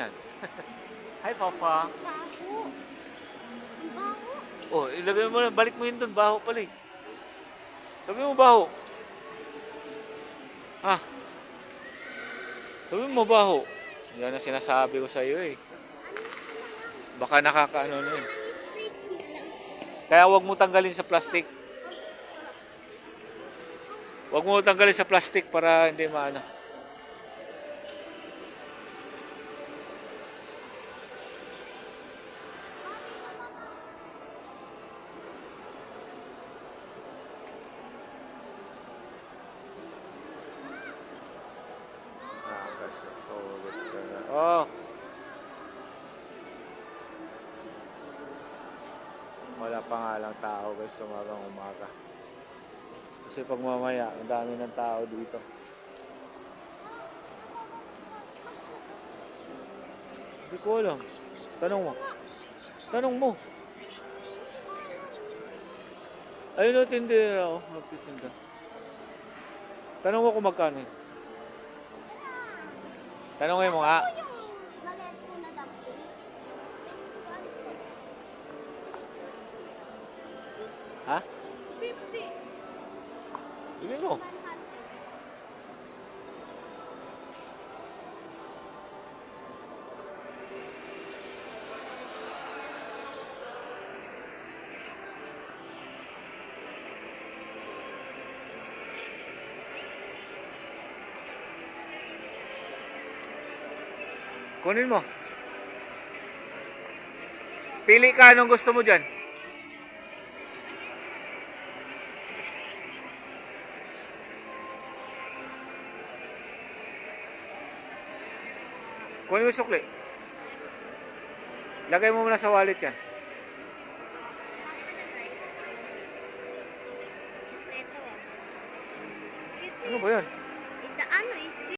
yan. Hi, Papa. Baho. Ang baho. Oh, ilagay mo na. Balik mo yun doon. Baho pala eh. Sabi mo baho. Ah. Sabi mo baho. Yan ang sinasabi ko sa iyo eh. Baka nakakaano na yun. Kaya wag mo tanggalin sa plastic. Wag mo tanggalin sa plastic para hindi maano. Oh. Wala pa nga lang tao guys umagang umaga. Kasi pag mamaya, ang dami ng tao dito. Hindi ko alam. Tanong mo. Tanong mo. Ayun o, tindera ako. Magtitinda. Tanong mo kung magkano yun. Tanongin mo nga. Maliit po na dumpling. Ha? 50. Bigyan mo. 100. Kunin mo. Pili ka anong gusto mo dyan. Kunin mo yung sukli. Lagay mo muna sa wallet yan. Ito ah. Ano ba yan?